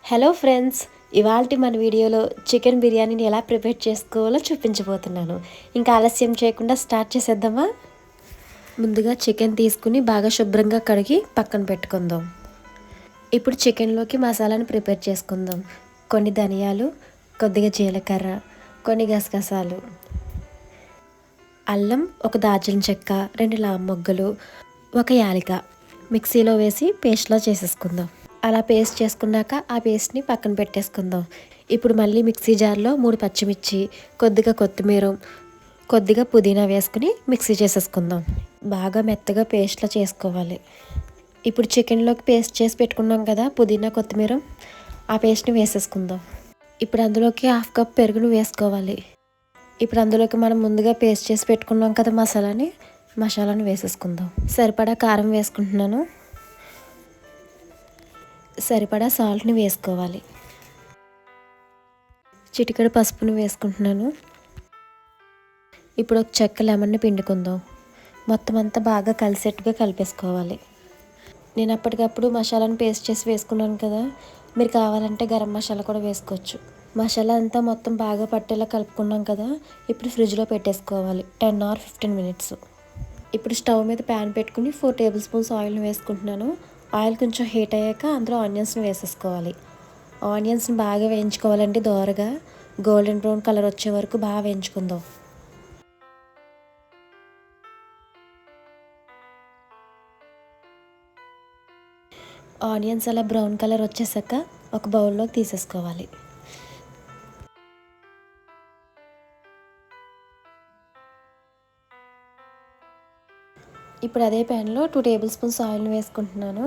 Hello friends, ఇవాల్టి మన వీడియోలో చికెన్ బిర్యానీని ఎలా ప్రిపేర్ చేసుకోవాలో చూపించబోతున్నాను. ఇంకా ఆలస్యం చేయకుండా స్టార్ట్ చేసేద్దామా? ముందుగా చికెన్ తీసుకుని బాగా శుభ్రంగా కడిగి పక్కన పెట్టుకుందాం. ఇప్పుడు చికెన్లోకి మసాలాను ప్రిపేర్ చేసుకుందాం. కొన్ని ధనియాలు, కొద్దిగా జీలకర్ర, కొన్ని గసగసాలు, అల్లం, ఒక దాల్చిన చెక్క, 2 లాంగ్ ఒక యాలిక మిక్సీలో వేసి పేస్ట్లా చేసేసుకుందాం. అలా పేస్ట్ చేసుకున్నాక ఆ పేస్ట్ని పక్కన పెట్టేసుకుందాం. ఇప్పుడు మళ్ళీ మిక్సీ జార్లో 3 పచ్చిమిర్చి, కొద్దిగా కొత్తిమీర, కొద్దిగా పుదీనా వేసుకుని మిక్సీ చేసేసుకుందాం. బాగా మెత్తగా పేస్ట్లా చేసుకోవాలి. ఇప్పుడు చికెన్లోకి పేస్ట్ చేసి పెట్టుకున్నాం కదా, పుదీనా కొత్తిమీర, ఆ పేస్ట్ని వేసేసుకుందాం. ఇప్పుడు అందులోకి 1/2 కప్ పెరుగును వేసుకోవాలి. ఇప్పుడు అందులోకి మనం ముందుగా పేస్ట్ చేసి పెట్టుకున్నాం కదా మసాలాని వేసేసుకుందాం. సరిపడా కారం వేసుకుంటున్నాను. సరిపడా సాల్ట్ని వేసుకోవాలి. చిటికెడు పసుపుని వేసుకుంటున్నాను. ఇప్పుడు ఒక చెక్క లెమన్ని పిండుకుందాం. మొత్తం అంతా బాగా కలిసేట్టుగా కలిపేసుకోవాలి. నేను అప్పటికప్పుడు మసాలాను పేస్ట్ చేసి వేసుకున్నాను కదా, మీరు కావాలంటే గరం మసాలా కూడా వేసుకోవచ్చు. మసాలా అంతా మొత్తం బాగా పట్టేలా కలుపుకున్నాం కదా, ఇప్పుడు ఫ్రిడ్జ్లో పెట్టేసుకోవాలి 10 or 15 minutes. ఇప్పుడు స్టవ్ మీద ప్యాన్ పెట్టుకుని 4 టేబుల్ స్పూన్స్ ఆయిల్ని వేసుకుంటున్నాను. ఆయిల్ కొంచెం హీట్ అయ్యాక అందులో ఆనియన్స్ని వేసేసుకోవాలి. ఆనియన్స్ని బాగా వేయించుకోవాలంటే దోరగా గోల్డెన్ బ్రౌన్ కలర్ వచ్చే వరకు బాగా వేయించుకుందాం. ఆనియన్స్ అలా బ్రౌన్ కలర్ వచ్చేసాక ఒక బౌల్లోకి తీసేసుకోవాలి. ఇప్పుడు అదే ప్యాన్లో 2 టేబుల్ స్పూన్స్ ఆయిల్ని వేసుకుంటున్నాను.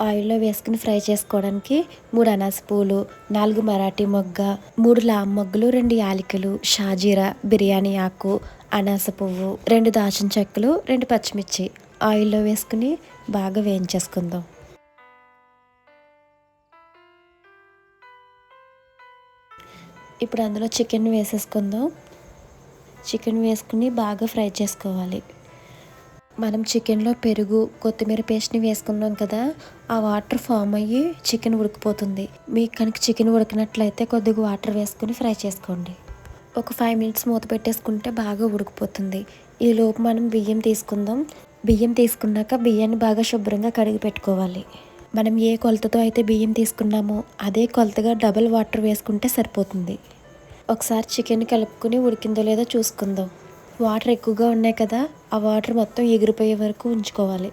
ఆయిల్లో వేసుకుని ఫ్రై చేసుకోవడానికి 3 అనాస పూలు, 4 మరాఠీ మొగ్గ, 3 లాంగ్ 2 యాలకులు, షాజీరా, బిర్యానీ ఆకు, అనాస పువ్వు, 2 దాల్చిన చెక్కలు, 2 పచ్చిమిర్చి ఆయిల్లో వేసుకుని బాగా వేయించేసుకుందాం. ఇప్పుడు అందులో చికెన్ వేసేసుకుందాం. చికెన్ వేసుకుని బాగా ఫ్రై చేసుకోవాలి. మనం చికెన్లో పెరుగు, కొత్తిమీర పేస్ట్ని వేసుకున్నాం కదా, ఆ వాటర్ ఫామ్ అయ్యి చికెన్ ఉడికిపోతుంది. మీకు కనుక చికెన్ ఉడికినట్లయితే కొద్దిగా వాటర్ వేసుకుని ఫ్రై చేసుకోండి. ఒక 5 minutes మూత పెట్టేసుకుంటే బాగా ఉడికిపోతుంది. ఈలోపు మనం బియ్యం తీసుకుందాం. బియ్యం తీసుకున్నాక బియ్యాన్ని బాగా శుభ్రంగా కడిగి పెట్టుకోవాలి. మనం ఏ కొలతతో అయితే బియ్యం తీసుకున్నామో అదే కొలతగా డబుల్ వాటర్ వేసుకుంటే సరిపోతుంది. ఒకసారి చికెన్ కలుపుకుని ఉడికిందో లేదో చూసుకుందాం. వాటర్ ఎక్కువగా ఉన్నాయి కదా, ఆ వాటర్ మొత్తం ఎగిరిపోయే వరకు ఉంచుకోవాలి.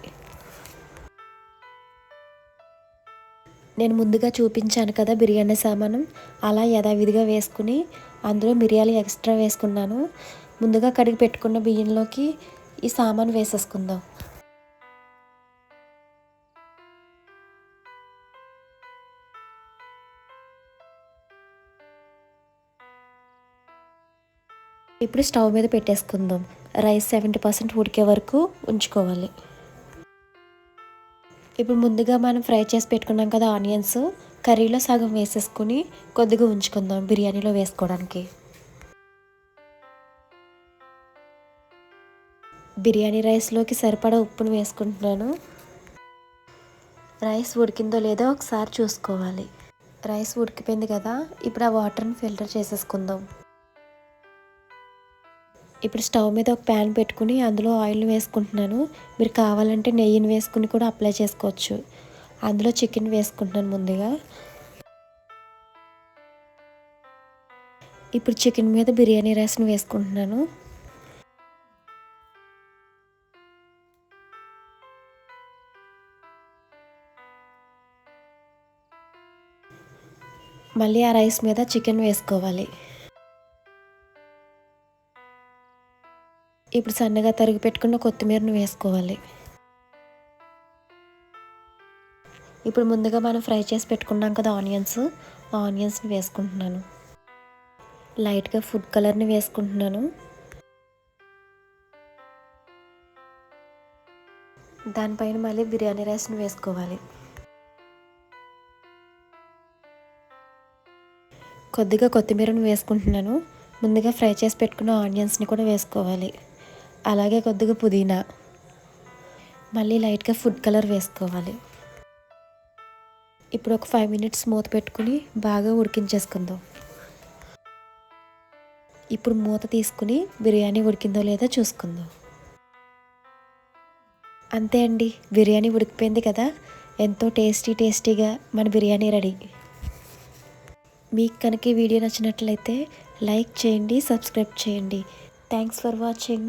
నేను ముందుగా చూపించాను కదా బిర్యానీ సామాను, అలా యథావిధిగా వేసుకుని అందులో మిరియాలు ఎక్స్ట్రా వేసుకున్నాను. ముందుగా కడిగి పెట్టుకున్న బియ్యంలోకి ఈ సామాను వేసేసుకుందాం. ఇప్పుడు స్టవ్ మీద పెట్టేసుకుందాం. రైస్ 70% ఉడికే వరకు ఉంచుకోవాలి. ఇప్పుడు ముందుగా మనం ఫ్రై చేసి పెట్టుకున్నాం కదా ఆనియన్స్, కర్రీలో సగం వేసేసుకుని కొద్దిగా ఉంచుకుందాం బిర్యానీలో వేసుకోవడానికి. బిర్యానీ రైస్లోకి సరిపడా ఉప్పును వేసుకుంటున్నాను. రైస్ ఉడికిందో లేదో ఒకసారి చూసుకోవాలి. రైస్ ఉడికిపోయింది కదా, ఇప్పుడు ఆ వాటర్ని ఫిల్టర్ చేసేసుకుందాం. ఇప్పుడు స్టవ్ మీద ఒక ప్యాన్ పెట్టుకుని అందులో ఆయిల్ వేసుకుంటున్నాను. మీరు కావాలంటే నెయ్యిని వేసుకుని కూడా అప్లై చేసుకోవచ్చు. అందులో చికెన్ వేసుకుంటున్నాను ముందుగా. ఇప్పుడు చికెన్ మీద బిర్యానీ రైస్ని వేసుకుంటున్నాను. మళ్ళీ ఆ రైస్ మీద చికెన్ వేసుకోవాలి. ఇప్పుడు సన్నగా తరిగి పెట్టుకున్న కొత్తిమీరను వేసుకోవాలి. ఇప్పుడు ముందుగా మనం ఫ్రై చేసి పెట్టుకున్నాం కదా ఆనియన్స్ని వేసుకుంటున్నాను. లైట్గా ఫుడ్ కలర్ని వేసుకుంటున్నాను. దానిపైన మళ్ళీ బిర్యానీ రైస్ని వేసుకోవాలి. కొద్దిగా కొత్తిమీరను వేసుకుంటున్నాను. ముందుగా ఫ్రై చేసి పెట్టుకున్న ఆనియన్స్ని కూడా వేసుకోవాలి. అలాగే కొద్దిగా పుదీనా, మళ్ళీ లైట్గా ఫుడ్ కలర్ వేసుకోవాలి. ఇప్పుడు ఒక 5 మినిట్స్ మూత పెట్టుకుని బాగా ఉడికించేసుకుందాం. ఇప్పుడు మూత తీసుకుని బిర్యానీ ఉడికిందో లేదో చూసుకుందాం. అంతే అండి, బిర్యానీ ఉడికిపోయింది కదా. ఎంతో టేస్టీగా మన బిర్యానీ రెడీ. మీకు కనుక ఈ వీడియో నచ్చినట్లయితే లైక్ చేయండి, సబ్స్క్రైబ్ చేయండి. Thanks for watching.